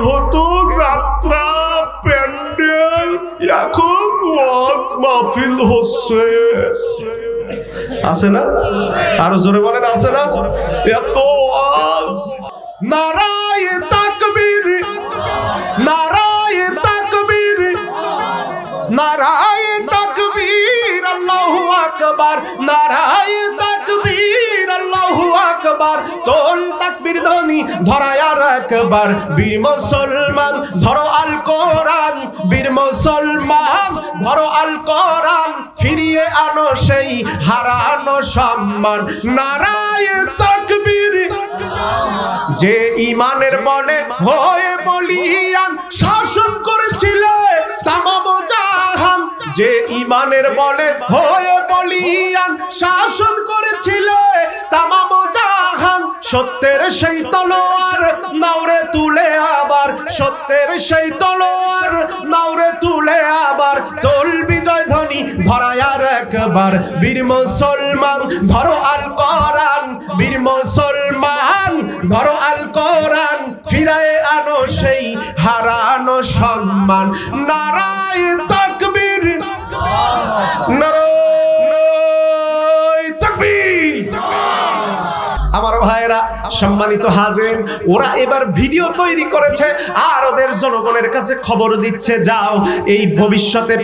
হতো যাত্রা প্যান্ডেল, এখন ওয়াজ মাহফিল হচ্ছে। আছে না? আরো জোরে বলেন, আছে না? এত ওয়াজ। নারায়ে তাকবীর, নারায়ে তাকবীর, নারায়ে তাকবীর, আল্লাহু আকবার, নারায়ে তাকবীর, আল্লাহু আকবার। তোল তাকবীর ধ্বনি ধরায় আর একবার, বীর মুসলমান ধরো আল কোরআন, বীর মুসলমান ধরো আল কোরআন, ফিরিয়ে আনো সেই হারানো সম্মান। নারায়ে তাকবীর। যে ঈমানের বলে হয়ে বলিয়ান শাসন করেছিলে তামাম জাহান, যে ঈমানের বলে হয়ে বলিয়ান শাসন করেছিলে তামাম জাহান, সত্যের সেই তলোয়ার নাওরে তুলে আবার, সত্যের সেই তলোয়ার নাওরে তুলে আবার, তোল বিজয় ধ্বনি ধরায় আর একবার, বীর মুসলমান ধরো আল কোরআন, বীর মুসলমান ধরো আল কোরআন, ফিরায়ে আনো সেই হারানো সম্মান। নারায়ে তাকবীর, নারায়ে তাকবীর। আমার ভাইরা সম্মানিত হাজির, ওরা এবার ভিডিও তৈরি করেছে আর ওদের জনগণের কাছে খবর দিচ্ছে, যাও এই ভবিষ্যতে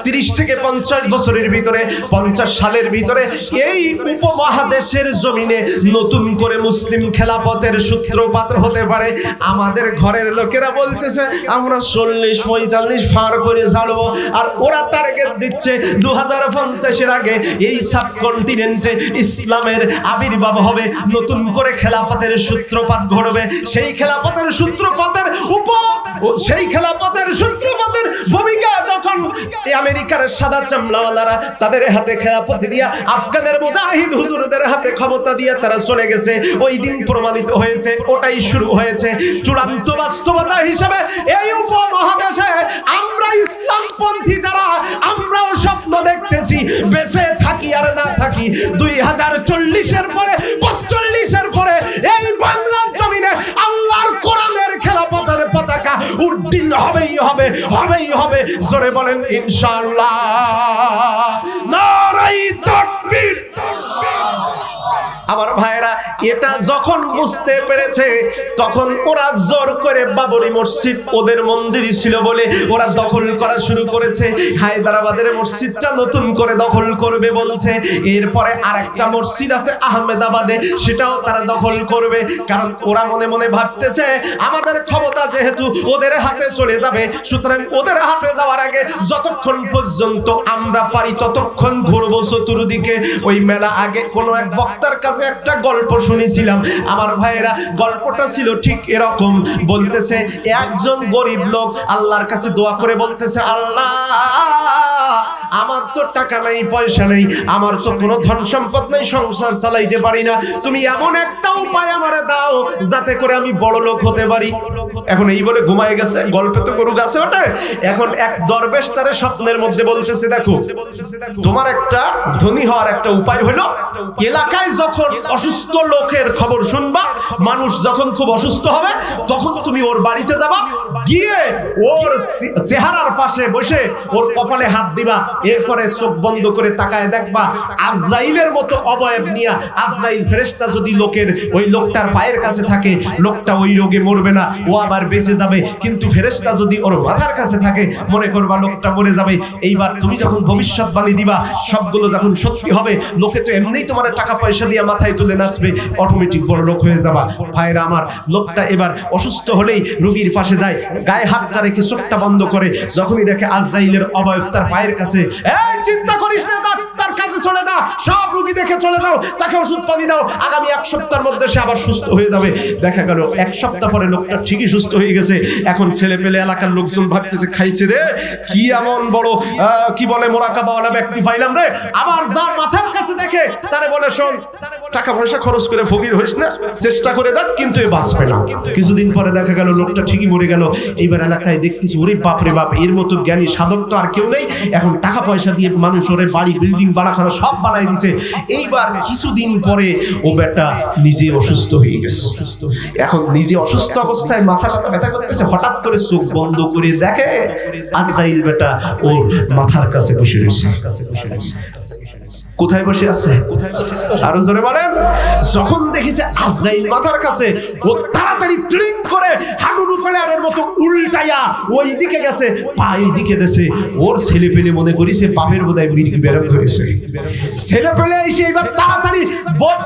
30 থেকে 50 বছরের ভিতরে, 50 সালের ভিতরে এই উপমহাদেশের জমিনে নতুন করে মুসলিম খেলাফতের সূত্রপাত হতে পারে। আমাদের ঘরের লোকেরা বলতেছে আমরা 40-45 পার করে ছাড়বো, আর ওরা টার্গেট দিচ্ছে 2050-এর আগে এই সাবকন্টিনেন্টে ইসলামের আবির্ভাব হবে, নতুন করে খেলাফতের সূত্রপাত ঘটবে। সেই খেলাফতের সূত্রপাতের সেই খেলাফতের সূত্রপাতের ভূমিকা যখন আমেরিকার সাদা চামড়াওয়ালারা তাদের হাতে খেলাফত দিয়া আফগানের মুজাহিদ হুজুরদের হাতে ক্ষমতা দিয়ে তারা চলে গেছে, ওই দিন প্রমাণিত হয়েছে ওটাই শুরু হয়েছে চূড়ান্ত বাস্তবতা হিসাবে এই উপমহাদেশে আমরা ইসলামপন্থী যারা আমরাও স্বপ্ন দেখতেছি, বেঁচে থাকি আর না থাকি 2040-এর পরে 45-এর পরে এই বাংলার জমিনে আল্লাহর কোরআনের খেলাফতের পতাকা উড্ডীন হবেই হবে, হবেই হবে। জোরে বলেন ইনশাআল্লাহ। নারায়ে তাকবীর। আমার ভাইরা এটা যখন বুঝতে পেরেছে তখন ওরা জোর করে বাবরি মসজিদ ওদের মন্দিরই ছিল বলে ওরা দখল করা শুরু করেছে। হায়দ্রাবাদের মসজিদটা নতুন করে দখল করবে বলছে, এরপরে আরেকটা মসজিদ আছে আহমেদাবাদে, সেটাও তারা দখল করবে। কারণ ওরা মনে মনে ভাবতেছে আমাদের ক্ষমতা যেহেতু ওদের হাতে চলে যাবে, সুতরাং ওদের হাতে যাওয়ার আগে যতক্ষণ পর্যন্ত আমরা পারি ততক্ষণ ঘুরবো চতুর্দিকে। ওই মেলা আগে কোনো এক বক্তার কাছে একটা গল্প শুনেছিলাম আমার ভাইয়েরা, গল্পটা ছিল ঠিক এরকম। বলতেছে একজন গরিব লোক আল্লাহর কাছে দোয়া করে বলতেছে, আল্লাহ আমার তো টাকা নাই, পয়সা নেই, আমার তো কোনো ধন সম্পদ নেই, সংসার চালাইতে পারি না, তুমি এমন একটা উপায় আমারে দাও যাতে করে আমি বড় লোক হতে পারি। এখন এই বলে ঘুমায় গেছে, গল্পে তো গরু গাছে ওঠে। এখন এক দরবেশ তারে স্বপ্নের মধ্যে বলতেছে, দেখো তোমার একটা ধনী হওয়ার একটা উপায় হলো, এলাকায় যখন অসুস্থ লোকের খবর শুনবা, মানুষ যখন খুব অসুস্থ হবে তখন তুমি ওর বাড়িতে যাবা, গিয়ে ওর চেহারার পাশে বসে ওর কপালে হাত দিবা, এরপরে চোখ বন্ধ করে তাকায় দেখবা আজরাইলের মতো অবয়ব নিয়ে আজরাইল ফেরেশতা যদি ওই লোকটার পায়ের কাছে থাকে, লোকটা ওই রোগে মরবে না, ও আবার বেঁচে যাবে। কিন্তু ফেরেশতা যদি ওর মাথার কাছে থাকে, মনে করবা লোকটা মরে যাবে। এইবার তুমি যখন ভবিষ্যৎবাণী দিবা, সবগুলো যখন সত্যি হবে, লোকে তো এমনিই তোমার টাকা পয়সা দিয়ে মাথায় তুলে নাচবে, অটোমেটিক বড় লোক হয়ে যাবা। ভাইরা আমার, লোকটা এবার অসুস্থ হলেই রোগীর পাশে যায়, গায়ে হাতটা রেখে চোখটা বন্ধ করে, যখনই দেখে আজরাইলের অবয়ব তার পায়ের কাছে, এই চিন্তা করিস না, তার কাছে চলে যা, সব রোগী দেখে চলে যাও, তাকে ওষুধ পানি দাও, আগামী 1 সপ্তাহের মধ্যে সে আবার সুস্থ হয়ে যাবে। দেখা গেল 1 সপ্তাহ পরে লোকটা ঠিকই সুস্থ হয়ে গেছে। এখন ছেলে পেলে এলাকার লোকজন ভাবতেছে খাইছে রে, কি এমন বড় কি বলে মোরাকাবাওয়ালা ব্যক্তি পাইলাম রে। আবার যার মাথার কাছে দেখে তারে বলে, শোন টাকা পয়সা খরচ করে ফকির হইস না, চেষ্টা করে দেখ, কিন্তু এ বাঁচবে না। কিছুদিন পরে দেখা গেল লোকটা ঠিকই মরে গেল। এইবার এলাকায় দেখতেছি ওরে বাপ রে বাপ, এর মতো জ্ঞানী সাধক তো আর কেউ নেই। এখন টাকা পয়সা দিয়ে মানুষ ওরে বাড়ি বিল্ডিং বাড়াখানা সব বানাই দিছে। এইবার কিছুদিন পরে ও বেটা নিজে অসুস্থ হয়ে গেছে। এখন নিজে অসুস্থ অবস্থায় মাথা ব্যথা করতেছে, হঠাৎ করে চোখ বন্ধ করে দেখে আজরাইল বেটা ওর মাথার কাছে বসে রয়েছে। কোথায় বসে আছে? আরো জোরে বলেন। যখন দেখেছে আজরাইল মাথার কাছে, ও তাড়াতাড়ি ট্রিং করে হাঁটুর উপরে আর মতো উল্টাইয়া ওই দিকে গেছে, পা এই দিকে দেশে। ওর ছেলে পেলে মনে করিছে বাপের বোধহয় মির্গি বেরম ধরেছে। ছেলে পেলে এসে এবার তাড়াতাড়ি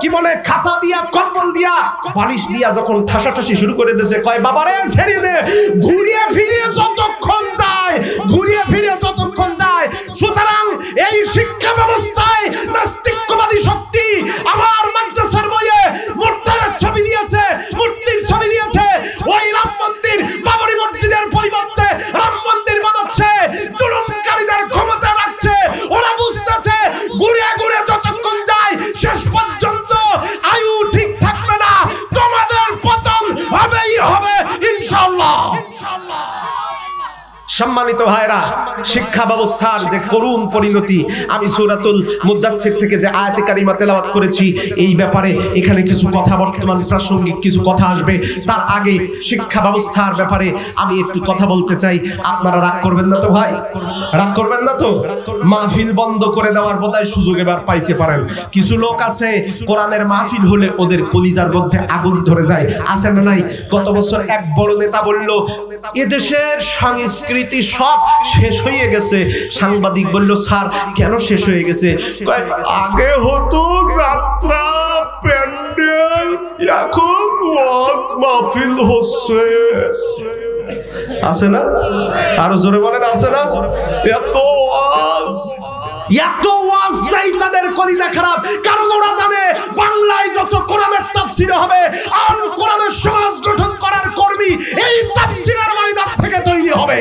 কি বলে খাতা দিয়া কম্বল দিয়া বালিশ দিয়া যখন ঠাসাঠাসি শুরু করে দিয়েছে, কয় বাবারে ছেড়ে দে, ঘুরিয়ে ফিরিয়ে যতক্ষণ যায়, ঘুরিয়ে ফিরিয়ে যতক্ষণ যায়। সুতরাং এই শিক্ষা ব্যবস্থায় নাস্তিকবাদী শক্তি আমার মাদ্রাসার বইয়ে মূর্তির ছবি দিয়েছে, মূর্তির ছবি দিয়েছে। ওই রাম মন্দির বাবরি মসজিদের পরিবর্তে রাম মন্দির বানাচ্ছে, জুলুমকারীদের ক্ষমতা রাখছে। ওরা বুঝতেছে ঘুরে ঘুরে যতক্ষণ যায় শেষ পর্যন্ত আয়ু ঠিক থাকবে না, তোমাদের পতন হবেই হবে ইনশাআল্লাহ। সম্মানিত ভাইরা, শিক্ষা ব্যবস্থার যে করুণ পরিণতি, আমি সূরাতুল মুদাচ্ছির থেকে যে আয়াতে কারিমা তেলাওয়াত করেছি, এই ব্যাপারে এখানে কিছু কথা বর্তমান প্রাসঙ্গিক কিছু কথা আসবে। তার আগে শিক্ষা ব্যবস্থার ব্যাপারে আমি একটু কথা বলতে চাই। আপনারা রাগ করবেন না তো ভাই? রাগ করবেন না তো? মাহফিল বন্ধ করে দেওয়ার বোধহয় সুযোগ এবার পাইতে পারেন। কিছু লোক আছে কোরআনের মাহফিল হলে ওদের কলিজার মধ্যে আগুন ধরে যায়, আছে না নাই? গত বছর এক বড় নেতা বলল এদেশের সংস্কৃতি সব শেষ হয়ে গেছে। সাংবাদিক বলল স্যার কেন শেষ হয়ে গেছে? আগে হতো যাত্রা প্যান্ডেল, এখন ওয়াজ মাহফিল হচ্ছে। আছে না? আরো জোরে বলেন, আছে না? এত ওয়াজ তাই তাদের কলিজা খারাপ, কারণ ওরা জানে বাংলায় যত কোরআনের তাফসীর হবে আর কোরআনের সমাজ গঠন করার কর্মী এই তাফসীরের ময়দান থেকে তৈরি হবে।